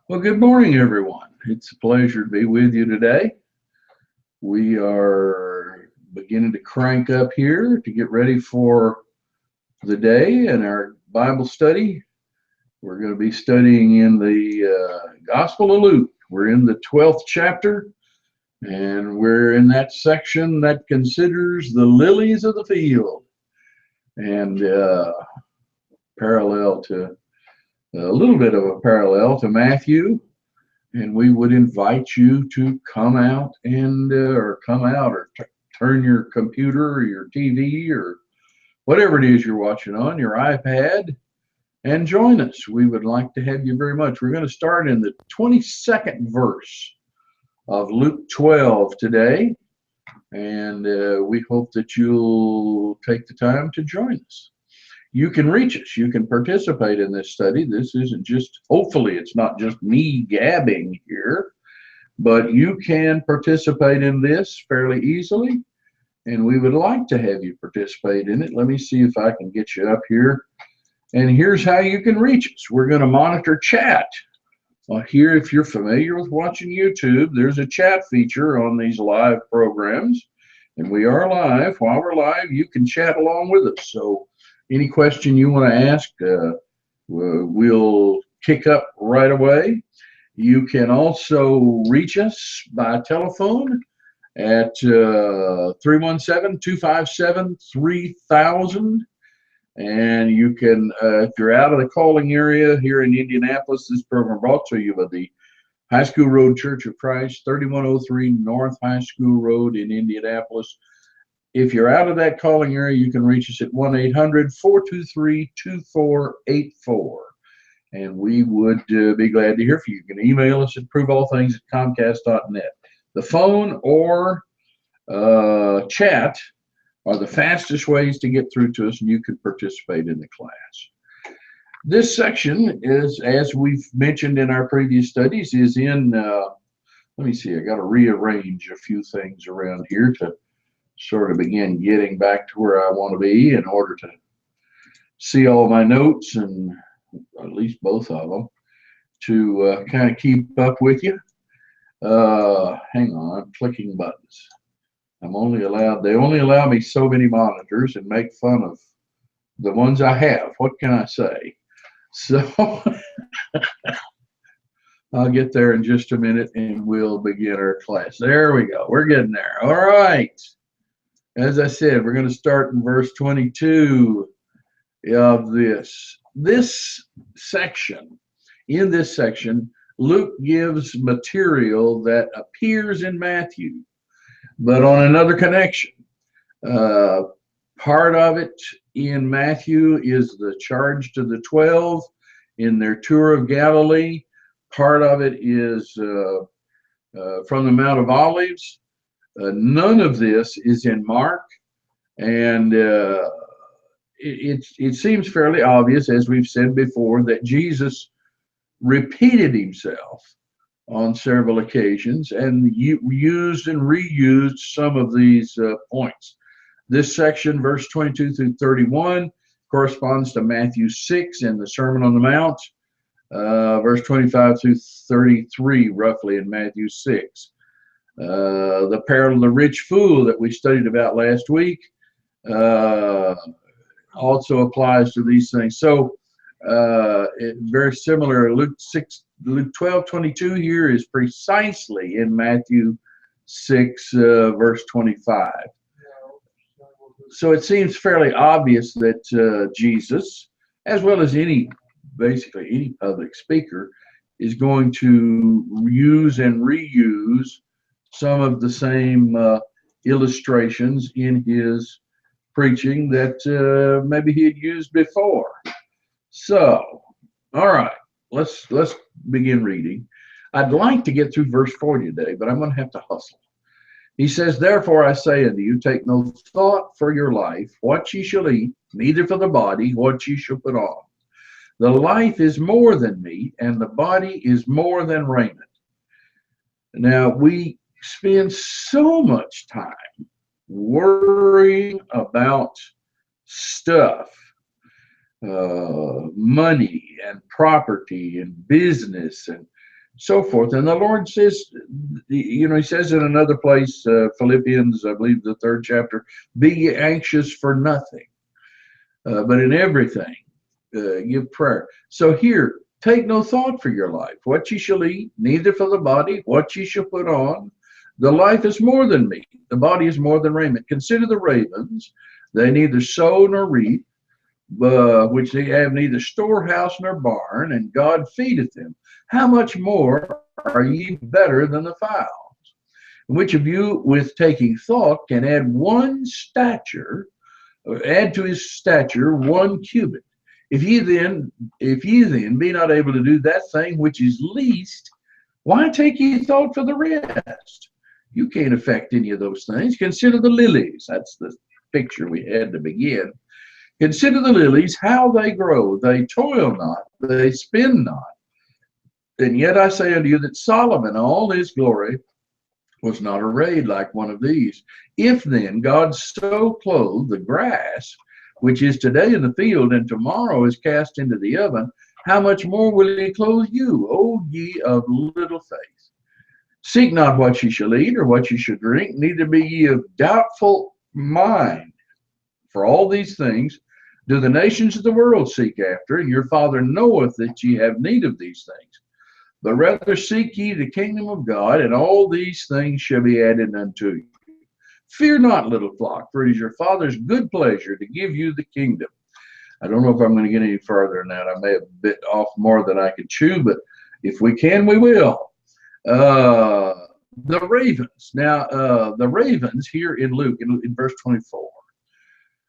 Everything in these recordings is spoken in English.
Well, good morning, everyone. It's a pleasure to be with you today. We are beginning to crank up here to get ready for the day and our Bible study. We're going to be studying in the Gospel of Luke. We're in the 12th chapter, and we're in that section that considers the lilies of the field and parallel to a little bit of a parallel to Matthew. And we would invite you to come out and turn your computer or your TV or whatever it is you're watching on your iPad and join us. We would like to have you very much. We're going to start in the 22nd verse of Luke 12 today, and we hope that you'll take the time to join us. You can reach us. You can participate in this study. This isn't just, hopefully, it's not just me gabbing here, but you can participate in this fairly easily, and we would like to have you participate in it. Let me see if I can get you up here. And here's how you can reach us. We're going to monitor chat. Here, if you're familiar with watching YouTube, there's a chat feature on these live programs, and we are live. While we're live, you can chat along with us. So any question you want to ask, we'll kick up right away. You can also reach us by telephone at 317-257-3000. And you can, if you're out of the calling area here in Indianapolis, this program brought to you by the High School Road Church of Christ, 3103 North High School Road in Indianapolis. If you're out of that calling area, you can reach us at 1-800-423-2484. And we would be glad to hear from you. You can email us at proveallthings@comcast.net. The phone or chat are the fastest ways to get through to us, and you can participate in the class. This section is, as we've mentioned in our previous studies, is in, let me see, I got to rearrange a few things around here to sort of begin getting back to where I want to be in order to see all my notes, and at least both of them, to kind of keep up with you. Hang on, I'm clicking buttons. They only allow me so many monitors and make fun of the ones I have. What can I say? So I'll get there in just a minute and we'll begin our class. There we go. We're getting there. All right. As I said, we're going to start in verse 22 of this section. In this section, Luke gives material that appears in Matthew, but on another connection. Part of it in Matthew is the charge to the 12 in their tour of Galilee. Part of it is from the Mount of Olives. None of this is in Mark, and it seems fairly obvious, as we've said before, that Jesus repeated himself on several occasions and used and reused some of these points. This section, verse 22 through 31, corresponds to Matthew 6 and the Sermon on the Mount, verse 25 through 33, roughly, in Matthew 6. The parable of the rich fool that we studied about last week also applies to these things. So very similar. Luke 12:22 here is precisely in Matthew 6, verse 25. So it seems fairly obvious that Jesus, as well as basically any public speaker, is going to use and reuse some of the same illustrations in his preaching that maybe he had used before. So, all right, let's begin reading. I'd like to get through verse 40 today, but I'm going to have to hustle. He says, "Therefore I say unto you, take no thought for your life, what ye shall eat, neither for the body, what ye shall put on. The life is more than meat, and the body is more than raiment." Now, we spend so much time worrying about stuff, money and property and business and so forth. And the Lord says, he says in another place, Philippians, I believe the 3rd chapter, be ye anxious for nothing, but in everything give prayer. So here, take no thought for your life, what ye shall eat, neither for the body, what ye shall put on. The life is more than meat, the body is more than raiment. Consider the ravens, they neither sow nor reap, which they have neither storehouse nor barn, and God feedeth them. How much more are ye better than the fowls? Which of you, with taking thought, can add to his stature 1 cubit? If ye then be not able to do that thing which is least, why take ye thought for the rest? You can't affect any of those things. Consider the lilies. That's the picture we had to begin. Consider the lilies, how they grow. They toil not, they spin not. And yet I say unto you that Solomon, all his glory, was not arrayed like one of these. If then God so clothe the grass, which is today in the field and tomorrow is cast into the oven, how much more will he clothe you, O ye of little faith? Seek not what ye shall eat or what ye shall drink, neither be ye of doubtful mind. For all these things do the nations of the world seek after, and your Father knoweth that ye have need of these things. But rather seek ye the kingdom of God, and all these things shall be added unto you. Fear not, little flock, for it is your Father's good pleasure to give you the kingdom. I don't know if I'm going to get any further than that. I may have bit off more than I could chew, but if we can, we will. The ravens. Now, the ravens here in Luke, in verse 24.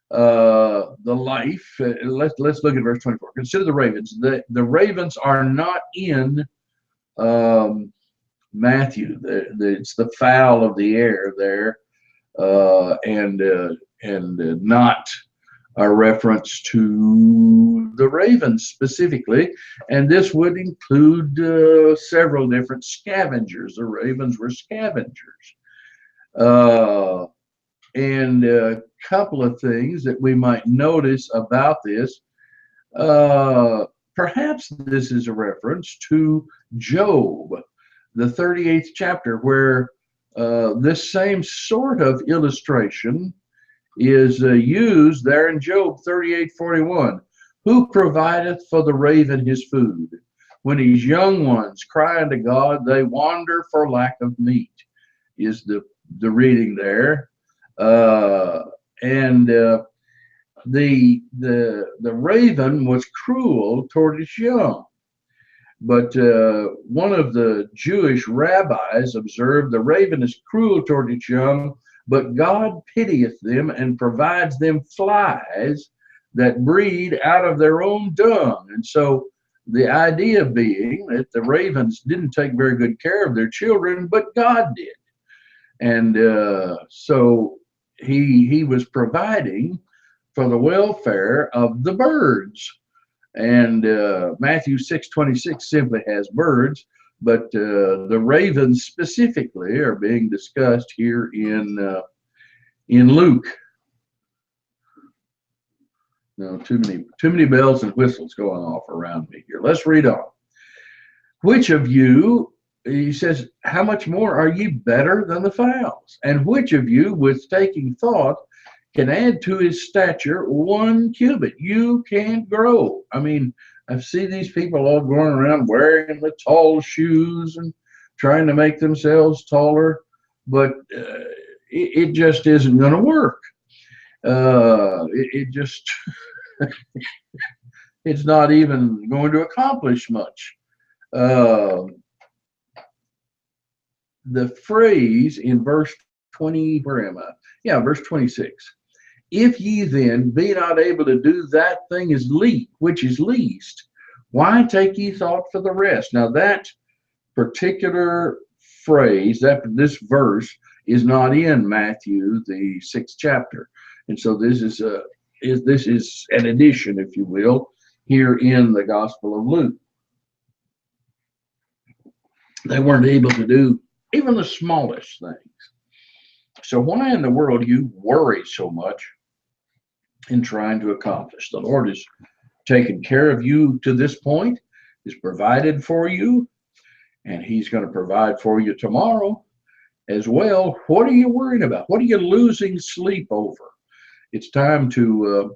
The life. Let's look at verse 24. Consider the ravens. The ravens are not in Matthew. It's the fowl of the air there, and not a reference to the ravens specifically. And this would include several different scavengers. The ravens were scavengers. And a couple of things that we might notice about this. Perhaps this is a reference to Job, the 38th chapter, where this same sort of illustration is used there in Job 38:41. Who provideth for the raven his food? When his young ones cry unto God, they wander for lack of meat, is the reading there. The raven was cruel toward its young. But one of the Jewish rabbis observed the raven is cruel toward its young, but God pitieth them and provides them flies that breed out of their own dung. And so the idea being that the ravens didn't take very good care of their children, but God did. And so he was providing for the welfare of the birds. And Matthew 6:26 simply has birds, but the ravens specifically are being discussed here in Luke. No, too many bells and whistles going off around me here. Let's read on. Which of you, he says, how much more are ye better than the fowls? And which of you, with taking thought, can add to his stature 1 cubit? You can't grow. I mean, I see these people all going around wearing the tall shoes and trying to make themselves taller, but it just isn't going to work. It just, it's not even going to accomplish much. The phrase in verse 20, where am I? Yeah, verse 26. If ye then be not able to do that thing which is least, why take ye thought for the rest? Now that particular phrase, this verse is not in Matthew, the 6th chapter. And so this is an addition, if you will, here in the Gospel of Luke. They weren't able to do even the smallest things. So why in the world do you worry so much in trying to accomplish? The Lord has taken care of you to this point, has provided for you. and he's going to provide for you tomorrow as well. What are you worrying about? What are you losing sleep over? It's time to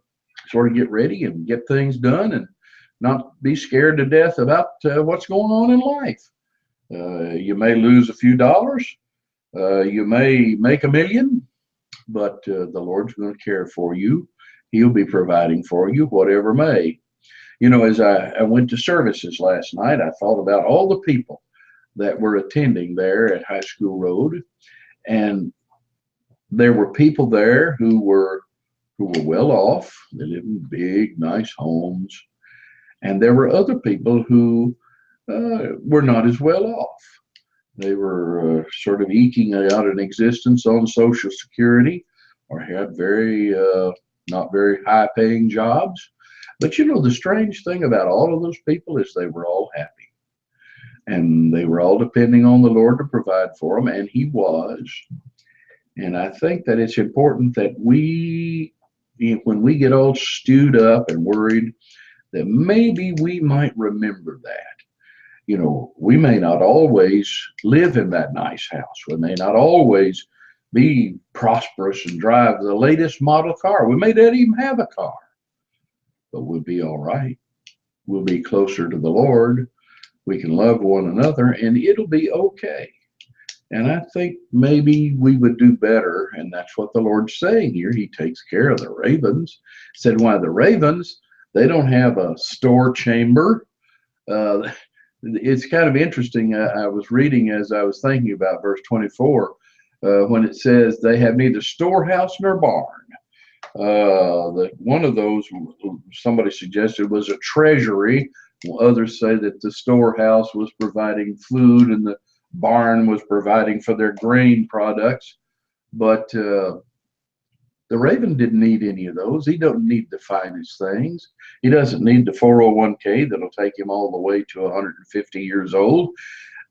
sort of get ready and get things done and not be scared to death about what's going on in life. You may lose a few dollars. You may make a million, but the Lord's going to care for you. He'll be providing for you, whatever may. You know, as I went to services last night, I thought about all the people that were attending there at High School Road, and there were people there who were well off. They lived in big, nice homes, and there were other people who were not as well off. They were sort of eking out an existence on Social Security, or had not very high paying jobs. But you know, the strange thing about all of those people is they were all happy. And they were all depending on the Lord to provide for them, and He was. And I think that it's important that when we get all stewed up and worried, that maybe we might remember that. You know, we may not always live in that nice house. We may not always be prosperous and drive the latest model car. We may not even have a car, but we'll be all right. We'll be closer to the Lord. We can love one another, and it'll be okay. And I think maybe we would do better, and that's what the Lord's saying here. He takes care of the ravens. Said, why the ravens? They don't have a store chamber. It's kind of interesting. I was reading as I was thinking about verse 24, when it says they have neither storehouse nor barn. One of those, somebody suggested, was a treasury. Others say that the storehouse was providing food and the barn was providing for their grain products. But the raven didn't need any of those. He don't need the finest things. He doesn't need the 401k that'll take him all the way to 150 years old.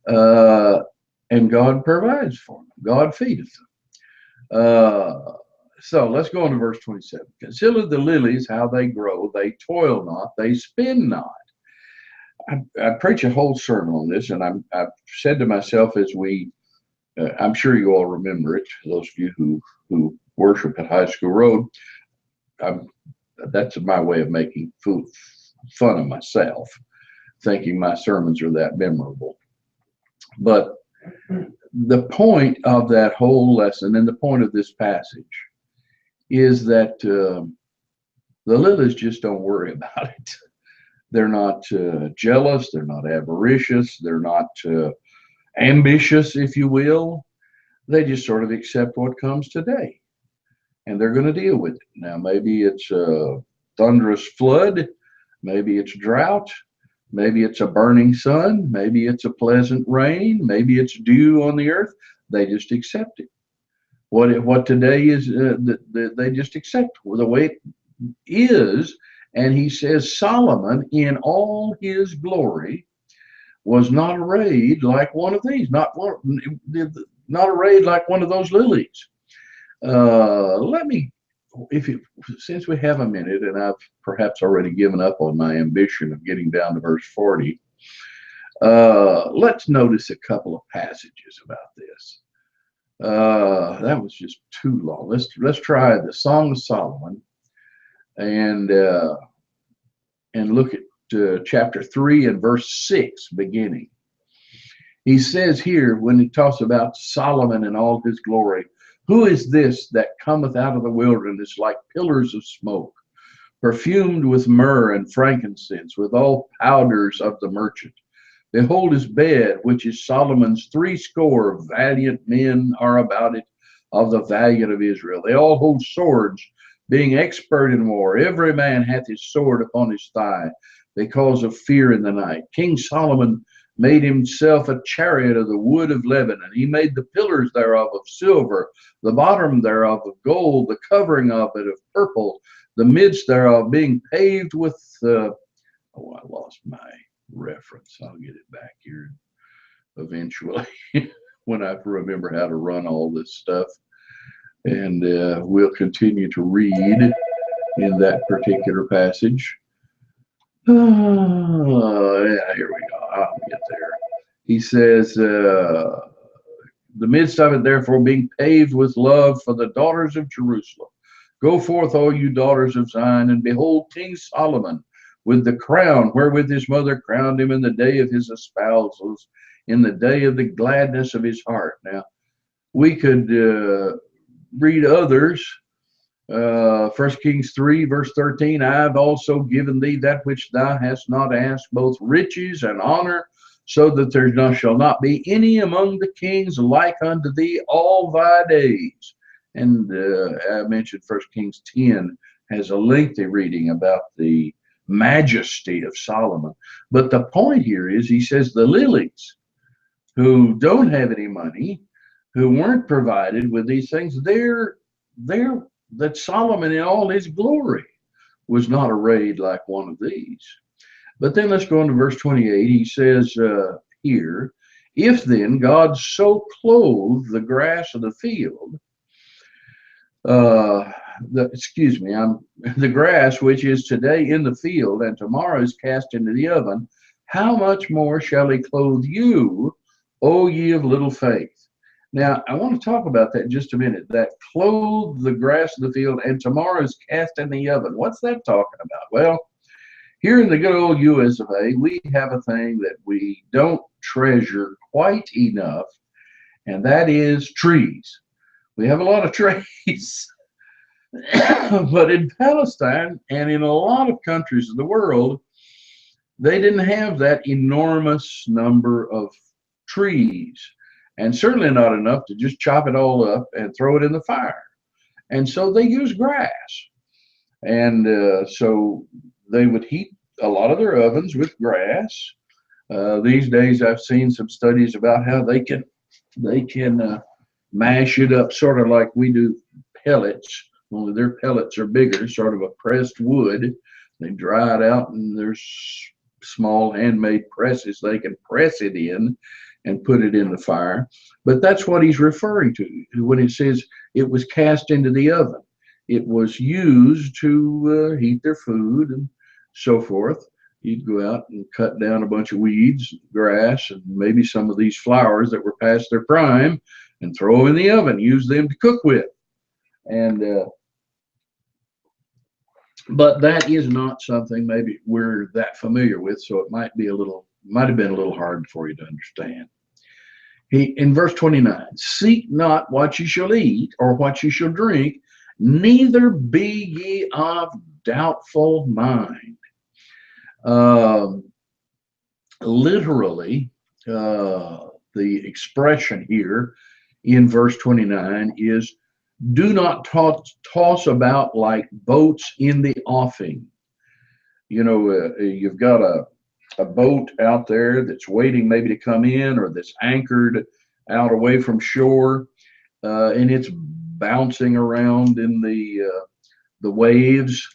And God provides for him. God feedeth them. So let's go on to verse 27. Consider the lilies, how they grow. They toil not, they spin not. I preach a whole sermon on this, and I've said to myself as I'm sure you all remember it, those of you who worship at High School Road. That's my way of making fun of myself, thinking my sermons are that memorable. But the point of that whole lesson and the point of this passage is that the lilies just don't worry about it. They're not jealous. They're not avaricious. They're not ambitious, if you will. They just sort of accept what comes today, and they're going to deal with it. Now, maybe it's a thunderous flood. Maybe it's drought. Maybe it's a burning sun. Maybe it's a pleasant rain. Maybe it's dew on the earth. They just accept it. What today is, they just accept the way it is. And he says Solomon, in all his glory, was not arrayed like one of these, not arrayed like one of those lilies. Since we have a minute, and I've perhaps already given up on my ambition of getting down to verse 40, let's notice a couple of passages about this. That was just too long. Let's try the Song of Solomon and look at chapter 3 and verse 6 beginning. He says here, when he talks about Solomon and all his glory, who is this that cometh out of the wilderness like pillars of smoke, perfumed with myrrh and frankincense, with all powders of the merchant? Behold his bed, which is Solomon's 80 valiant men are about it, of the valiant of Israel. They all hold swords, being expert in war. Every man hath his sword upon his thigh, because of fear in the night. King Solomon made himself a chariot of the wood of Lebanon. He made the pillars thereof of silver, the bottom thereof of gold, the covering of it of purple, the midst thereof being paved with I lost my reference. I'll get it back here eventually when I remember how to run all this stuff. And we'll continue to read in that particular passage. Yeah, here we go. I'll get there. He says, the midst of it, therefore, being paved with love for the daughters of Jerusalem. Go forth, all you daughters of Zion, and behold King Solomon with the crown wherewith his mother crowned him in the day of his espousals, in the day of the gladness of his heart. Now, we could read others. 1 Kings 3, verse 13, I have also given thee that which thou hast not asked, both riches and honor, so that there shall not be any among the kings like unto thee all thy days. And I mentioned 1 Kings 10 has a lengthy reading about the majesty of Solomon. But the point here is, he says the lilies who don't have any money, who weren't provided with these things, they're that Solomon in all his glory was not arrayed like one of these. But then let's go on to verse 28. He says here, if then God so clothe the grass of the field, the grass which is today in the field and tomorrow is cast into the oven, how much more shall he clothe you, O ye of little faith? Now, I want to talk about that in just a minute. That clothe the grass of the field and tomorrow is cast in the oven. What's that talking about? Well, here in the good old US of A, we have a thing that we don't treasure quite enough, and that is trees. We have a lot of trees. But in Palestine and in a lot of countries of the world, they didn't have that enormous number of trees, and certainly not enough to just chop it all up and throw it in the fire. And so they used grass. And so they would heat a lot of their ovens with grass. These days, I've seen some studies about how they can mash it up sort of like we do pellets, only their pellets are bigger, sort of a pressed wood. They dry it out, and there's small handmade presses they can press it in and put it in the fire. But that's what he's referring to when he says it was cast into the oven. It was used to heat their food and so forth. You'd go out and cut down a bunch of weeds, grass, and maybe some of these flowers that were past their prime and throw them in the oven, use them to cook with. And but that is not something maybe we're that familiar with, so it might have been a little hard for you to understand. In verse 29, seek not what you shall eat or what you shall drink, neither be ye of doubtful mind. Literally, the expression here in verse 29 is, do not toss about like boats in the offing. You've got a boat out there that's waiting maybe to come in, or that's anchored out away from shore, and it's bouncing around in the waves.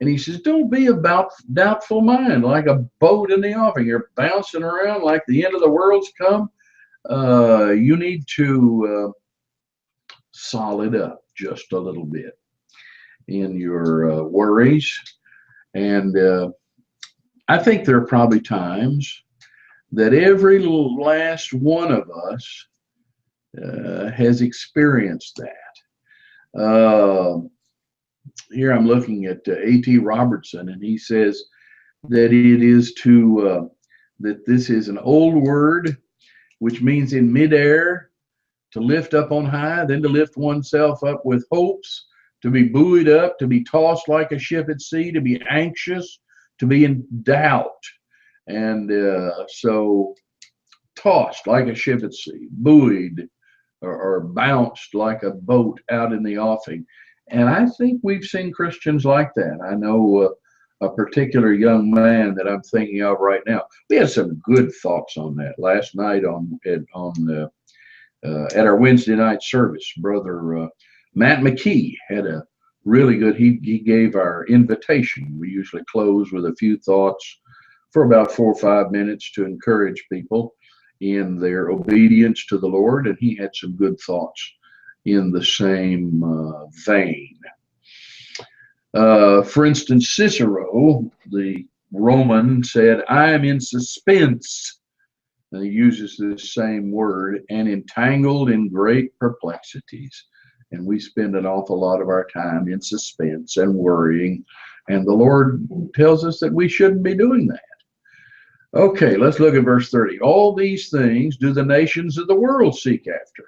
And he says, don't be about doubtful mind like a boat in the offing. You're bouncing around like the end of the world's come. You need to solid up just a little bit in your worries. And I think there are probably times that every last one of us has experienced that. Here I'm looking at A.T. Robertson, and he says that that this is an old word which means in midair, to lift up on high, then to lift oneself up with hopes, to be buoyed up, to be tossed like a ship at sea, to be anxious, to be in doubt. And so tossed like a ship at sea, buoyed or bounced like a boat out in the offing. And I think we've seen Christians like that. I know a particular young man that I'm thinking of right now. We had some good thoughts on that last night at our Wednesday night service. Brother Matt McKee had a really good, he gave our invitation. We usually close with a few thoughts for about 4 or 5 minutes to encourage people in their obedience to the Lord, and he had some good thoughts in the same vein. For instance, Cicero, the Roman, said, I am in suspense And he uses this same word, and entangled in great perplexities. And we spend an awful lot of our time in suspense and worrying. And the Lord tells us that we shouldn't be doing that. Okay, let's look at verse 30. All these things do the nations of the world seek after.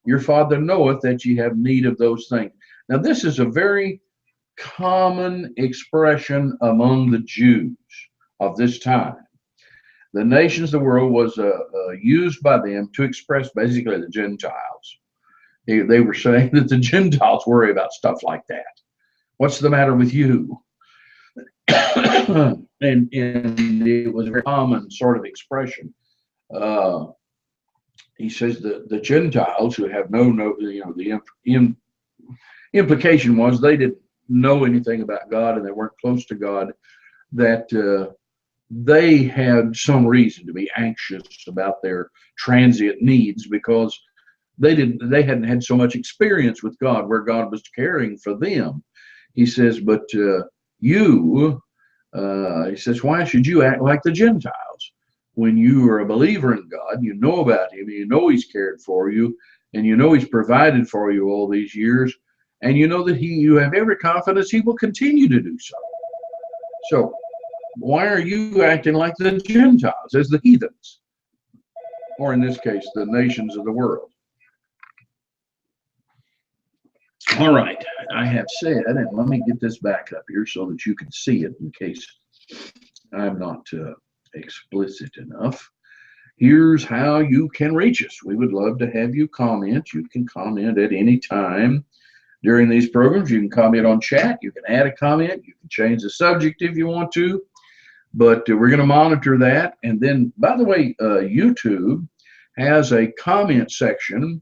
Your Father knoweth that ye have need of those things. Now, this is a very common expression among the Jews of this time. The nations of the world was used by them to express basically the Gentiles. They were saying that the Gentiles worry about stuff like that. What's the matter with you? and it was a very common sort of expression. He says the Gentiles who have the implication was they didn't know anything about God and they weren't close to God, that they had some reason to be anxious about their transient needs because they hadn't had so much experience with God where God was caring for them. He says, but you, he says, why should you act like the Gentiles? When you are a believer in God, you know about him, you know he's cared for you, and you know he's provided for you all these years, and you know that you have every confidence he will continue to do so. So why are you acting like the Gentiles, as the heathens, or in this case, the nations of the world? All right, I have said, and let me get this back up here so that you can see it in case I'm not explicit enough. Here's how you can reach us. We would love to have you comment. You can comment at any time during these programs. You can comment on chat. You can add a comment. You can change the subject if you want to. But we're going to monitor that. And then, by the way, YouTube has a comment section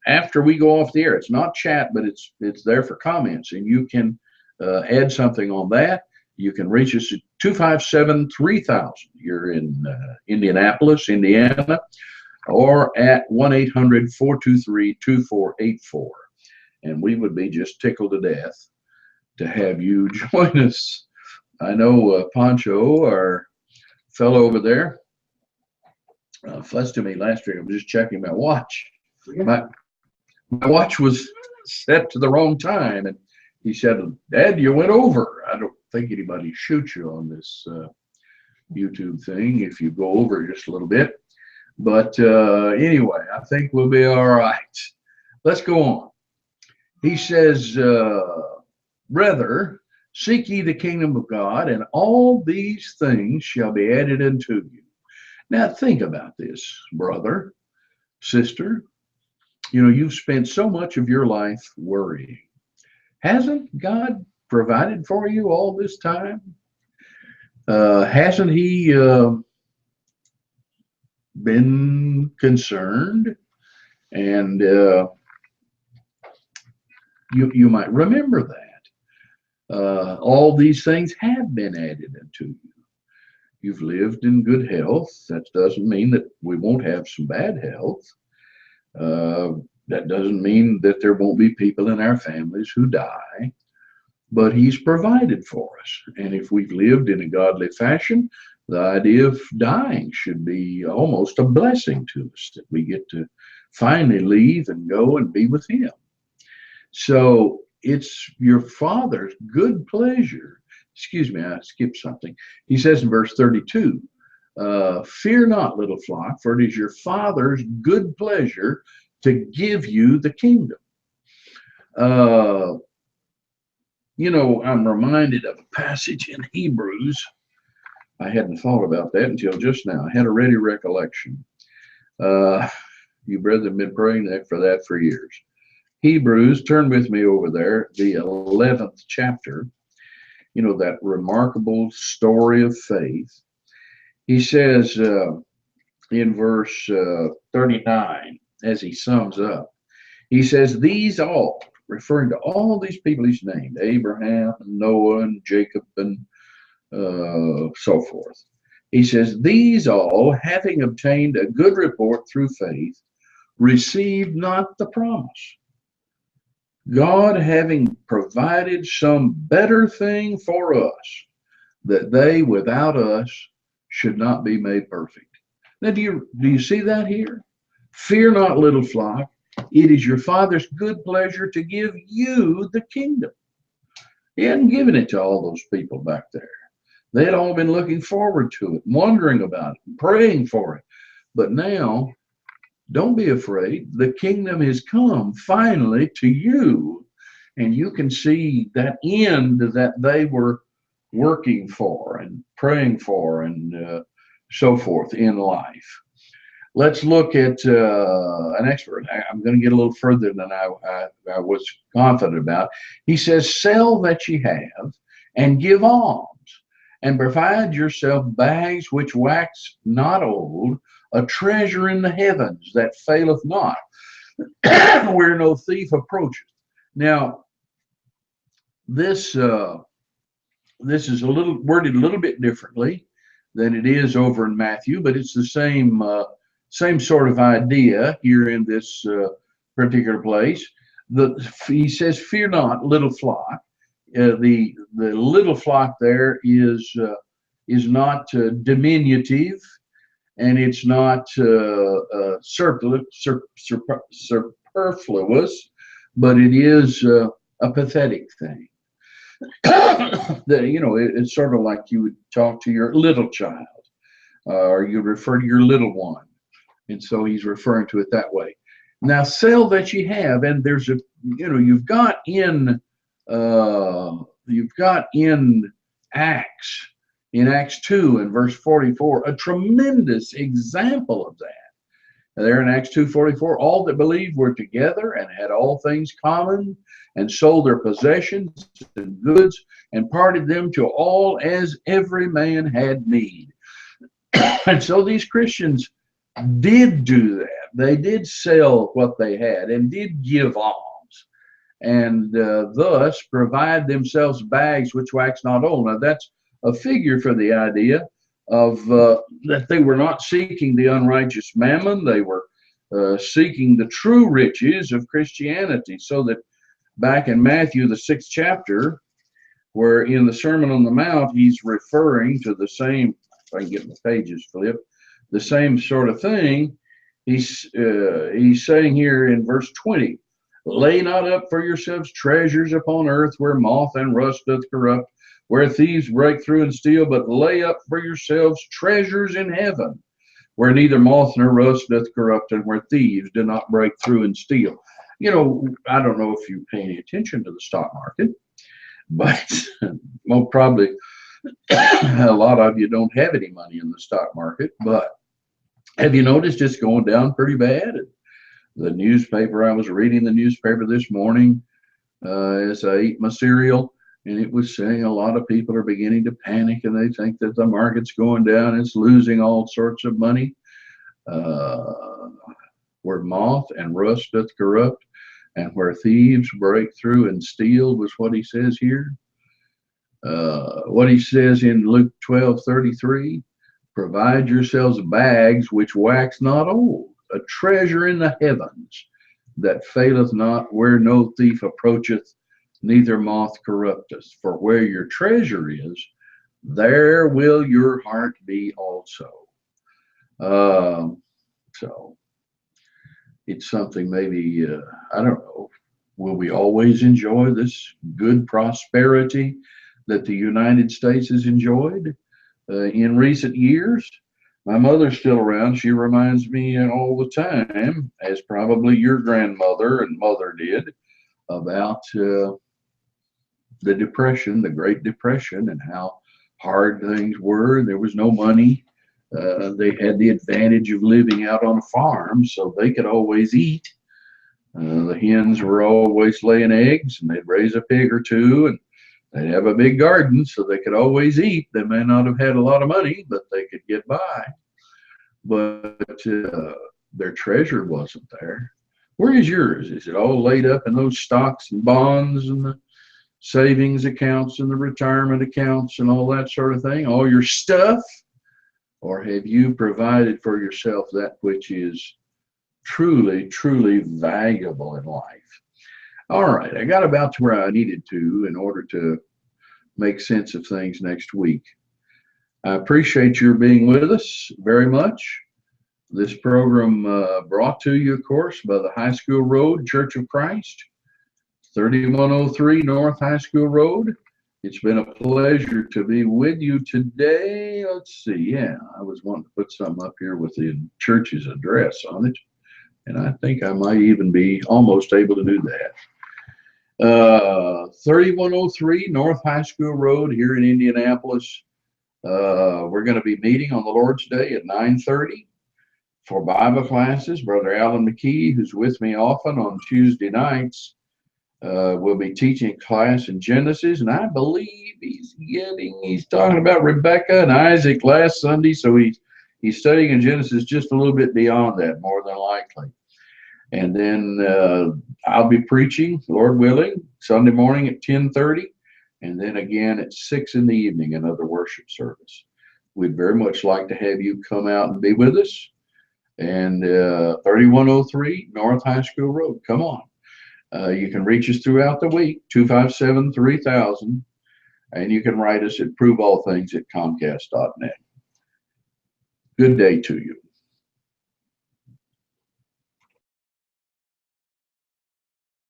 after we go off the air. It's not chat, but it's there for comments. And you can add something on that. You can reach us at 257-3000. You're in Indianapolis, Indiana, or at 1-800-423-2484. And we would be just tickled to death to have you join us. I know Pancho, our fellow over there, fussed at me last week. I was just checking my watch. My watch was set to the wrong time, and he said, "Dad, you went over." I don't think anybody shoots you on this YouTube thing if you go over just a little bit. But anyway, I think we'll be all right. Let's go on. He says, "Rather, seek ye the kingdom of God, and all these things shall be added unto you." Now think about this, brother, sister. You know, you've spent so much of your life worrying. Hasn't God provided for you all this time? Hasn't he been concerned? And you might remember that. All these things have been added unto you. You've lived in good health. That doesn't mean that we won't have some bad health. That doesn't mean that there won't be people in our families who die. But he's provided for us. And if we've lived in a godly fashion, the idea of dying should be almost a blessing to us, that we get to finally leave and go and be with him. So it's your Father's good pleasure. Excuse me, I skipped something. He says in verse 32, "Fear not, little flock, for it is your Father's good pleasure to give you the kingdom." You know, I'm reminded of a passage in Hebrews. I hadn't thought about that until just now. I had a ready recollection. You brethren have been praying for that for years. Hebrews, turn with me over there, the 11th chapter. You know, that remarkable story of faith. He says in verse 39, as he sums up, he says, "These all," referring to all these people he's named, Abraham, and Noah, and Jacob, and so forth. He says, "These all, having obtained a good report through faith, received not the promise. God having provided some better thing for us, that they without us should not be made perfect. Now, do you see that here? Fear not, little flock. It is your Father's good pleasure to give you the kingdom. He hadn't given it to all those people back there. They had all been looking forward to it, wondering about it, praying for it. But now, don't be afraid. The kingdom has come finally to you. And you can see that end that they were working for and praying for and so forth in life. Let's look at an expert. I'm going to get a little further than I was confident about. He says, sell that ye have and give alms, and provide yourself bags which wax not old, a treasure in the heavens that faileth not, where no thief approacheth. Now, this is a little worded a little bit differently than it is over in Matthew, but it's the same sort of idea here in this particular place. He says, "Fear not, little flock." The little flock there is not diminutive, and it's not superfluous, but it is a pathetic thing. It's sort of like you would talk to your little child, or you refer to your little one, and so he's referring to it that way. Now, sell that you have, and there's you've got in Acts 2 and verse 44 a tremendous example of that. There in Acts 2:44, all that believed were together and had all things common, and sold their possessions and goods, and parted them to all as every man had need. And so these Christians did do that. They did sell what they had and did give alms, and thus provide themselves bags which wax not old. Now that's a figure for the idea of that they were not seeking the unrighteous mammon. They were seeking the true riches of Christianity. So that back in Matthew, the 6th chapter, where in the Sermon on the Mount, he's referring to the same, if I can get my pages flipped, the same sort of thing. He's saying here in verse 20, lay not up for yourselves treasures upon earth, where moth and rust doth corrupt, where thieves break through and steal, but lay up for yourselves treasures in heaven, where neither moth nor rust doth corrupt, and where thieves do not break through and steal. I don't know if you pay any attention to the stock market, but well, probably a lot of you don't have any money in the stock market. But have you noticed it's going down pretty bad? The newspaper, I was reading the newspaper this morning as I eat my cereal, and it was saying a lot of people are beginning to panic, and they think that the market's going down. It's losing all sorts of money. Where moth and rust doth corrupt, and where thieves break through and steal, was what he says here. What he says in Luke 12:33, provide yourselves bags which wax not old, a treasure in the heavens that faileth not, where no thief approacheth, neither moth corrupteth. For where your treasure is, there will your heart be also. So it's something maybe, I don't know, will we always enjoy this good prosperity that the United States has enjoyed in recent years? My mother's still around. She reminds me all the time, as probably your grandmother and mother did, about the Depression, the Great Depression, and how hard things were. There was no money. They had the advantage of living out on a farm, so they could always eat. The hens were always laying eggs, and they'd raise a pig or two, and they'd have a big garden, so they could always eat. They may not have had a lot of money, but they could get by. But their treasure wasn't there. Where is yours? Is it all laid up in those stocks and bonds and the savings accounts and the retirement accounts and all that sort of thing? All your stuff? Or have you provided for yourself that which is truly, truly valuable in life? All right, I got about to where I needed to in order to make sense of things next week. I appreciate your being with us very much. This program brought to you, of course, by the High School Road Church of Christ, 3103 North High School Road. It's been a pleasure to be with you today. Let's see. Yeah, I was wanting to put something up here with the church's address on it, and I think I might even be almost able to do that. 3103 North High School Road here in Indianapolis. We're going to be meeting on the Lord's Day at 9:30 for Bible classes. Brother Alan McKee, who's with me often on Tuesday nights, will be teaching a class in Genesis, and I believe he's talking about Rebecca and Isaac last Sunday, so he's studying in Genesis just a little bit beyond that, more than likely. And then I'll be preaching, Lord willing, Sunday morning at 10:30, and then again at 6 in the evening, another worship service. We'd very much like to have you come out and be with us. And 3103 North High School Road, come on. You can reach us throughout the week, 257-3000, and you can write us at proveallthings@comcast.net. Good day to you.